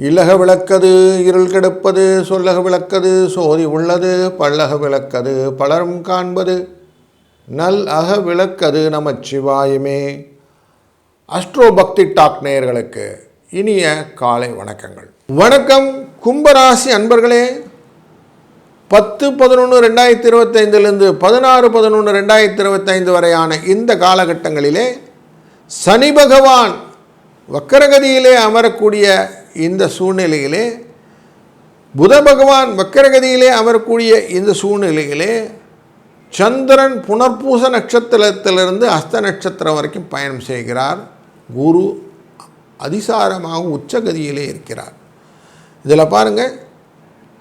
இல்லக விளக்கது இருள் கெடுப்பது, சொல்லக விளக்கது சோதி உள்ளது, பல்லக விளக்கது பலரும் காண்பது, நல் அக விளக்கது நமச்சிவாயமே. அஸ்ட்ரோ பக்தி டாக் நேயர்களுக்கு இனிய காலை வணக்கங்கள். வணக்கம் கும்பராசி அன்பர்களே. 10/11/2025 16/11/2025 வரையான இந்த காலகட்டங்களிலே சனி பகவான் வக்கரகதியிலே அமரக்கூடிய இந்த சூழ்நிலையிலே, புத பகவான் வக்கரகதியிலே அமரக்கூடிய இந்த சூழ்நிலையிலே, சந்திரன் புனர்பூச நட்சத்திரத்திலிருந்து அஸ்த நட்சத்திரம் வரைக்கும் பயணம் செய்கிறார். குரு அதிசாரமாக உச்சகதியிலே இருக்கிறார். இதில் பாருங்கள்,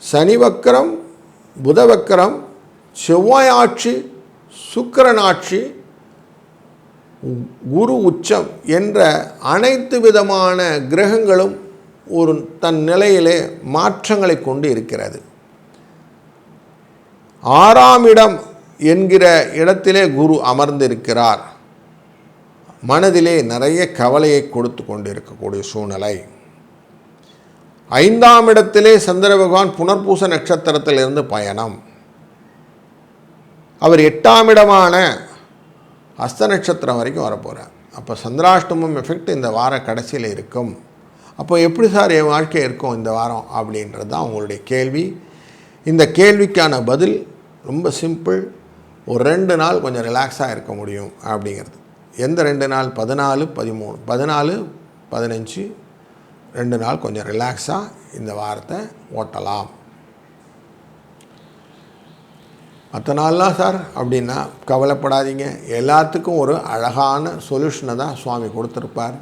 சனி வக்கரம், புத வக்கரம், செவ்வாய் ஆட்சி, சுக்கிரன் ஆட்சி, குரு உச்சம் என்ற அனைத்து விதமான கிரகங்களும் ஒரு தன் நிலையிலே மாற்றங்களை கொண்டு இருக்கிறது. 6ஆம் இடம் என்கிற இடத்திலே குரு அமர்ந்திருக்கிறார். மனதிலே நிறைய கவலையை கொடுத்து கொண்டு இருக்கக்கூடிய சூழ்நிலை. 5ஆம் இடத்திலே சந்திர பகவான் புனர்பூச நட்சத்திரத்திலிருந்து பயணம். அவர் 8ஆம் இடமான அஸ்த நட்சத்திரம் வரைக்கும் வரப்போகிறார். அப்போ சந்திராஷ்டமம் எஃபெக்ட் இந்த வார கடைசியில் இருக்கும். அப்போ எப்படி சார் என் வாழ்க்கை இருக்கும் இந்த வாரம் அப்படின்றது தான் உங்களுடைய கேள்வி. இந்த கேள்விக்கான பதில் ரொம்ப சிம்பிள். ஒரு 2 நாள் கொஞ்சம் ரிலாக்ஸாக இருக்க முடியும் அப்படிங்கிறது. எந்த 2 நாள்? 14, 13, 14, 15 2 நாள் கொஞ்சம் ரிலாக்ஸாக இந்த வாரத்தை ஓட்டலாம். மற்ற நாள்லாம் சார் அப்படின்னா கவலைப்படாதீங்க. எல்லாத்துக்கும் ஒரு அழகான சொல்யூஷனை தான் சுவாமி கொடுத்துருப்பார்.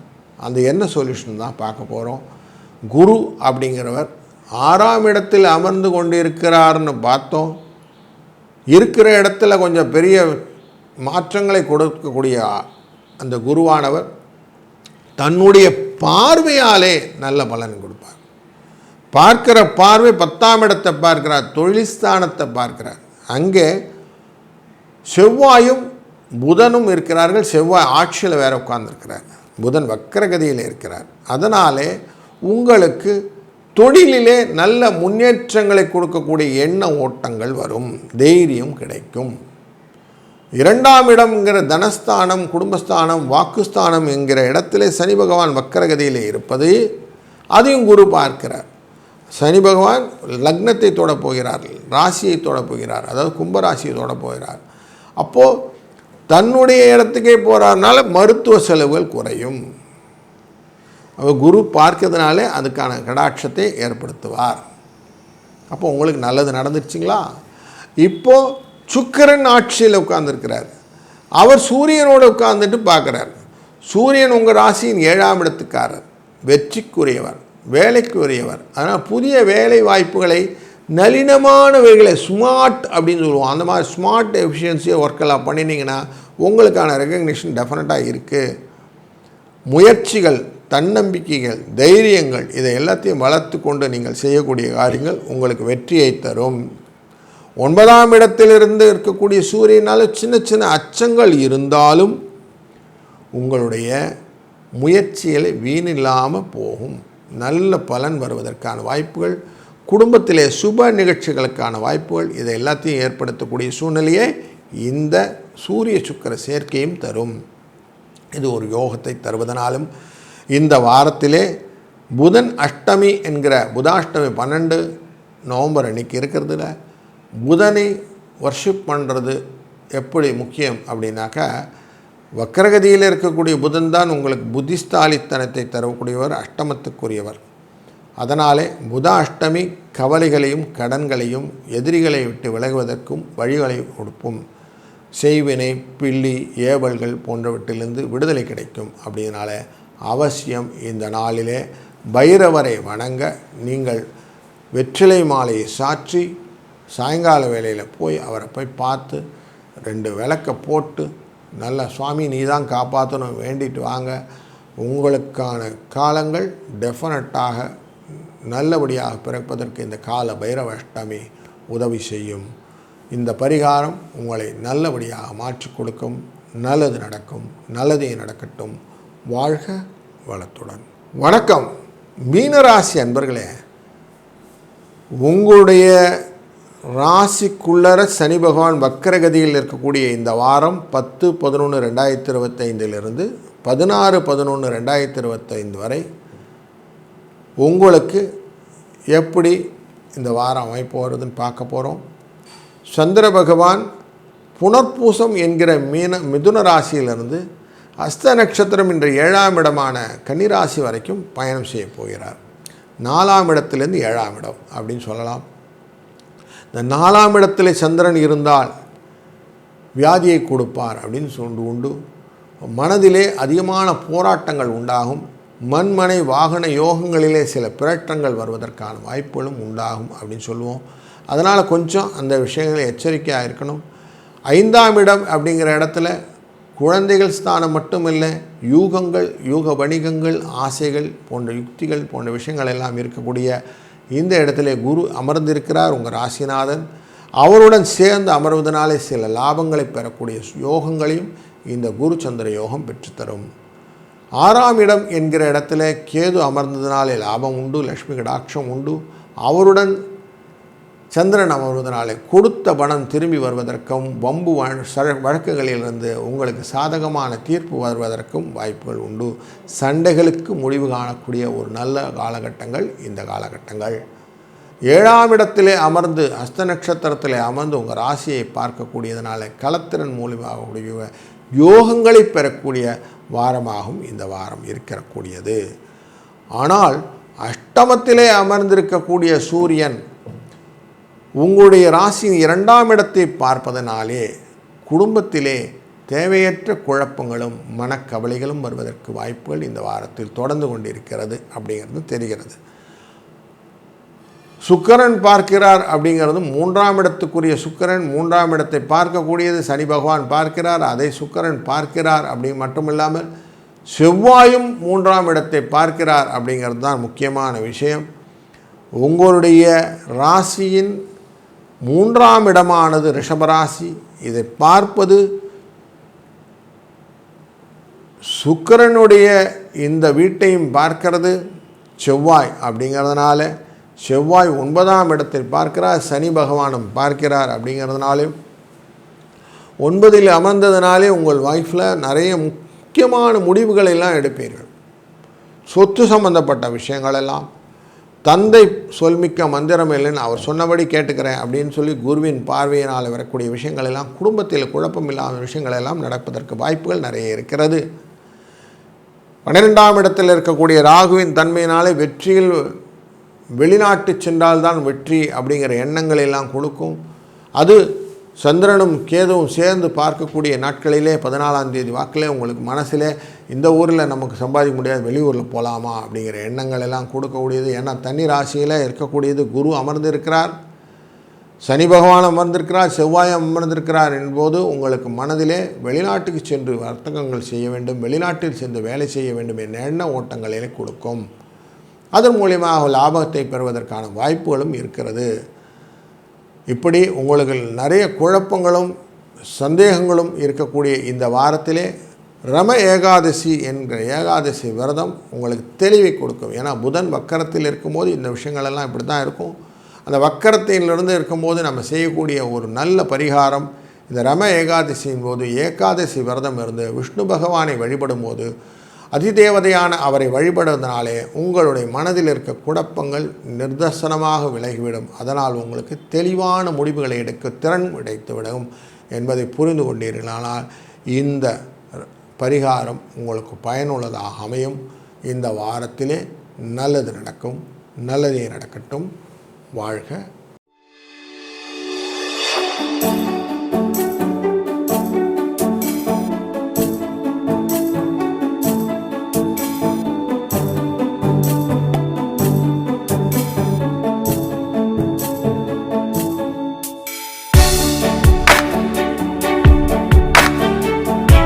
அந்த என்ன சொல்யூஷன் தான் பார்க்க போகிறோம். குரு அப்படிங்கிறவர் 6ஆம் இடத்தில் அமர்ந்து கொண்டு இருக்கிறார்னு பார்த்தோம். இருக்கிற இடத்துல கொஞ்சம் பெரிய மாற்றங்களை கொடுக்கக்கூடிய அந்த குருவானவர் தன்னுடைய பார்வையாலே நல்ல பலன் கொடுப்பார். பார்க்கிற பார்வை 10ஆம் இடத்தை பார்க்கிறார், தொழில்ஸ்தானத்தை பார்க்கிறார். அங்கே செவ்வாயும் புதனும் இருக்கிறார்கள். செவ்வாய் ஆட்சியில் வேற உட்கார்ந்துருக்கிறார். புதன் வக்கரகதியில் இருக்கிறார். அதனாலே உங்களுக்கு தொழிலிலே நல்ல முன்னேற்றங்களை கொடுக்கக்கூடிய எண்ண ஓட்டங்கள் வரும், தைரியம் கிடைக்கும். 2ஆம் இடம்ங்கிற தனஸ்தானம், குடும்பஸ்தானம், வாக்குஸ்தானம் என்கிற இடத்திலே சனி பகவான் வக்கரகதியிலே இருப்பது, அதையும் குரு பார்க்கிறார். சனி பகவான் லக்னத்தை தொட போகிறார், ராசியை தொட போகிறார், அதாவது கும்பராசியை தொட போகிறார். அப்போது தன்னுடைய இடத்துக்கே போகிறதுனால மருத்துவ செலவுகள் குறையும். அவர் குரு பார்க்கிறதுனாலே அதுக்கான கடாட்சத்தை ஏற்படுத்துவார். அப்போ உங்களுக்கு நல்லது நடந்துருச்சுங்களா? இப்போது சுக்கிரன் ஆட்சியில் உட்கார்ந்துருக்கிறார். அவர் சூரியனோடு உட்கார்ந்துட்டு பார்க்குறார். சூரியன் உங்கள் ராசியின் 7ஆம் இடத்துக்காரர், வெற்றிக்குரியவர், வேலைக்குரியவர். அதனால் புதிய வேலை வாய்ப்புகளை, நளினமானவைகளை, ஸ்மார்ட் அப்படின்னு சொல்லுவோம், அந்த மாதிரி ஸ்மார்ட் எஃபிஷியன்சியை ஒர்க்கெல்லாம் பண்ணினீங்கன்னா உங்களுக்கான ரெகக்னிஷன் டெஃபினட்டாக இருக்குது. முயற்சிகள், தன்னம்பிக்கைகள், தைரியங்கள், இதை எல்லாத்தையும் வளர்த்து கொண்டு நீங்கள் செய்யக்கூடிய காரியங்கள் உங்களுக்கு வெற்றியை தரும். 9ஆம் இடத்திலிருந்து இருக்கக்கூடிய சூரியனால் சின்ன சின்ன அச்சங்கள் இருந்தாலும் உங்களுடைய முயற்சிகளை வீணில்லாமல் போகும். நல்ல பலன் வருவதற்கான வாய்ப்புகள், குடும்பத்திலே சுப நிகழ்ச்சிகளுக்கான வாய்ப்புகள், இதை எல்லாத்தையும் ஏற்படுத்தக்கூடிய சூழ்நிலையை இந்த சூரிய சுக்கிர சேர்க்கையும் தரும். இது ஒரு யோகத்தை தருவதனாலும் இந்த வாரத்திலே புதன் அஷ்டமி என்கிற புதாஷ்டமி 12 நவம்பர் அன்றைக்கி இருக்கிறதுல புதனை வர்ஷிப் பண்ணுறது எப்படி முக்கியம் அப்படின்னாக்கா, வக்கரகதியில் இருக்கக்கூடிய புதன் தான் உங்களுக்கு புத்திஸ்தாலித்தனத்தை தரக்கூடியவர், அஷ்டமத்துக்குரியவர். அதனாலே புத அஷ்டமி கவலைகளையும் கடன்களையும் எதிரிகளை விட்டு விலகுவதற்கும் வழிகளை கொடுக்கும். செய்வினை, பில்லி, ஏவல்கள் போன்றவற்றிலிருந்து விடுதலை கிடைக்கும். அப்படினால அவசியம் இந்த நாளிலே பைரவரை வணங்க நீங்கள் வெற்றிலை மாலையை சாற்றி சாயங்கால வேளையில் போய் அவரை போய் பார்த்து 2 விளக்கை போட்டு நல்ல சுவாமி நீ தான் காப்பாற்றணும் வேண்டிட்டு வாங்க. உங்களுக்கான காலங்கள் டெஃபினட்டாக நல்லபடியாக பிறப்பதற்கு இந்த கால பைரவ அஷ்டமி உதவி செய்யும். இந்த பரிகாரம் உங்களை நல்லபடியாக மாற்றி கொடுக்கும். நல்லது நடக்கும், நல்லதே நடக்கட்டும். வாழ்க வளத்துடன். வணக்கம். மீனராசி அன்பர்களே, உங்களுடைய ராசிக்குள்ளர சனி பகவான் வக்கரகதியில் இருக்கக்கூடிய இந்த வாரம் 10/11/2025 16/11/2025 வரை உங்களுக்கு எப்படி இந்த வாரம் அமைப்பு வருதுன்னு பார்க்க போகிறோம். சந்திர பகவான் புனர்பூசம் என்கிற மிதுன ராசியிலிருந்து அஸ்த நட்சத்திரம் என்ற 7ஆம் இடமான கன்னிராசி வரைக்கும் பயணம் செய்ய போகிறார். 4ஆம் இடத்திலிருந்து 7ஆம் இடம் அப்படின்னு சொல்லலாம். இந்த 4ஆம் இடத்தில் சந்திரன் இருந்தால் வியாதியை கொடுப்பார் அப்படின்னு சொல்லி உண்டு. மனதிலே அதிகமான போராட்டங்கள் உண்டாகும். மண்மனை வாகன யோகங்களிலே சில பிரட்டங்கள் வருவதற்கான வாய்ப்புகளும் உண்டாகும் அப்படின்னு சொல்லுவோம். அதனால் கொஞ்சம் அந்த விஷயங்களை எச்சரிக்கையாக இருக்கணும். 5ஆம் இடம் அப்படிங்கிற இடத்துல குழந்தைகள் ஸ்தானம் மட்டுமில்லை, யூகங்கள், யூக வணிகங்கள், ஆசைகள் போன்ற யுக்திகள் போன்ற விஷயங்கள் எல்லாம் இருக்கக்கூடிய இந்த இடத்துல குரு அமர்ந்திருக்கிறார். உங்கள் ராசிநாதன் அவருடன் சேர்ந்து அமர்வதனாலே சில லாபங்களை பெறக்கூடிய யோகங்களையும் இந்த குரு சந்திர யோகம் பெற்றுத்தரும். 6ஆம் இடம் என்கிற இடத்துல கேது அமர்ந்ததினாலே லாபம் உண்டு, லக்ஷ்மி கடாட்சம் உண்டு. அவருடன் சந்திரன் அமர்வதனாலே கொடுத்த பணம் திரும்பி வருவதற்கும் வம்பு வழக்குகளிலிருந்து உங்களுக்கு சாதகமான தீர்ப்பு வருவதற்கும் வாய்ப்புகள் உண்டு. சண்டைகளுக்கு முடிவு காணக்கூடிய ஒரு நல்ல காலகட்டங்கள் இந்த காலகட்டங்கள். 7ஆம் இடத்திலே அமர்ந்து அஸ்த நட்சத்திரத்திலே அமர்ந்து உங்கள் ராசியை பார்க்கக்கூடியதனால களத்திறன் மூலியமாக யோகங்களை பெறக்கூடிய வாரமாகவும் இந்த வாரம் இருக்கக்கூடியது. ஆனால் அஷ்டமத்திலே அமர்ந்திருக்கக்கூடிய சூரியன் உங்களுடைய ராசியின் 2ஆம் இடத்தை பார்ப்பதனாலே குடும்பத்திலே தேவையற்ற குழப்பங்களும் மனக்கவலைகளும் வருவதற்கு வாய்ப்புகள் இந்த வாரத்தில் தொடர்ந்து கொண்டிருக்கிறது அப்படிங்கிறது தெரிகிறது. சுக்கிரன் பார்க்கிறார் அப்படிங்கிறது 3ஆம் இடத்துக்குரிய சுக்கிரன் 3ஆம் இடத்தை பார்க்கக்கூடியது சனி பகவான் பார்க்கிறார். அதை சுக்கிரன் பார்க்கிறார் அப்படி மட்டுமில்லாமல் செவ்வாயும் 3ஆம் இடத்தை பார்க்கிறார் அப்படிங்கிறது தான் முக்கியமான விஷயம். உங்களுடைய ராசியின் 3ஆம் இடமானது ரிஷபராசி. இதை பார்ப்பது சுக்கிரனுடைய இந்த வீட்டையும் பார்க்கிறது செவ்வாய். அப்படிங்கிறதுனால செவ்வாய் 9ஆம் இடத்தில் பார்க்கிறார், சனி பகவானும் பார்க்கிறார். அப்படிங்கிறதுனாலும் 9இல் அமர்ந்ததுனாலே உங்கள் லைஃப்பில் நிறைய முக்கியமான முடிவுகள் எல்லாம் எடுப்பீர்கள். சொத்து சம்பந்தப்பட்ட விஷயங்கள் எல்லாம், தந்தை சொல்மிக்க மந்திரம் இல்லைன்னு அவர் சொன்னபடி கேட்டுக்கிறேன் அப்படின்னு சொல்லி குருவின் பார்வையினால் வரக்கூடிய விஷயங்கள் எல்லாம், குடும்பத்தில் குழப்பம் இல்லாத விஷயங்கள் எல்லாம் நடப்பதற்கு வாய்ப்புகள் நிறைய இருக்கிறது. 12ஆம் இடத்தில் இருக்கக்கூடிய ராகுவின் தன்மையினாலே வெற்றியில் வெளிநாட்டு சென்றால்தான் வெற்றி அப்படிங்கிற எண்ணங்கள் எல்லாம் கொடுக்கும். அது சந்திரனும் கேதுவும் சேர்ந்து பார்க்கக்கூடிய நாட்களிலே 14ஆம் தேதி வாக்கிலே உங்களுக்கு மனசிலே இந்த ஊரில் நமக்கு சம்பாதிக்க முடியாது, வெளியூரில் போகலாமா அப்படிங்கிற எண்ணங்கள் எல்லாம் கொடுக்கக்கூடியது. ஏன்னா தனி ராசியில் இருக்கக்கூடியது குரு அமர்ந்திருக்கிறார், சனி பகவான் அமர்ந்திருக்கிறார், செவ்வாய் அமர்ந்திருக்கிறார் என்போது உங்களுக்கு மனதிலே வெளிநாட்டுக்கு சென்று வர்த்தகங்கள் செய்ய வேண்டும், வெளிநாட்டில் சென்று வேலை செய்ய வேண்டும் என்ற எண்ண ஓட்டங்களிலே கொடுக்கும். அதன் மூலியமாக லாபத்தை பெறுவதற்கான வாய்ப்புகளும் இருக்கிறது. இப்படி உங்களுக்கு நிறைய குழப்பங்களும் சந்தேகங்களும் இருக்கக்கூடிய இந்த வாரத்திலே ரம ஏகாதசி என்கிற ஏகாதசி விரதம் உங்களுக்கு தெளிவை கொடுக்கும். ஏன்னா புதன் வக்கரத்தில் இருக்கும்போது இந்த விஷயங்களெல்லாம் இப்படி தான் இருக்கும். அந்த வக்கரத்திலிருந்து இருக்கும்போது நம்ம செய்யக்கூடிய ஒரு நல்ல பரிகாரம் இந்த ரம ஏகாதசியின் போது ஏகாதசி விரதம் இருந்து விஷ்ணு பகவானை வழிபடும் போது அதிதேவதையான அவரை வழிபடுவதனாலே உங்களுடைய மனதில் இருக்க குழப்பங்கள் நிர்தர்சனமாக விலகிவிடும். அதனால் உங்களுக்கு தெளிவான முடிவுகளை எடுக்க திறன் கிடைத்துவிடும் என்பதை புரிந்து கொண்டீர்களானால் இந்த பரிகாரம் உங்களுக்கு பயனுள்ளதாக அமையும். இந்த வாரத்திலே நல்லது நடக்கும். நல்லதே நடக்கட்டும். வாழ்க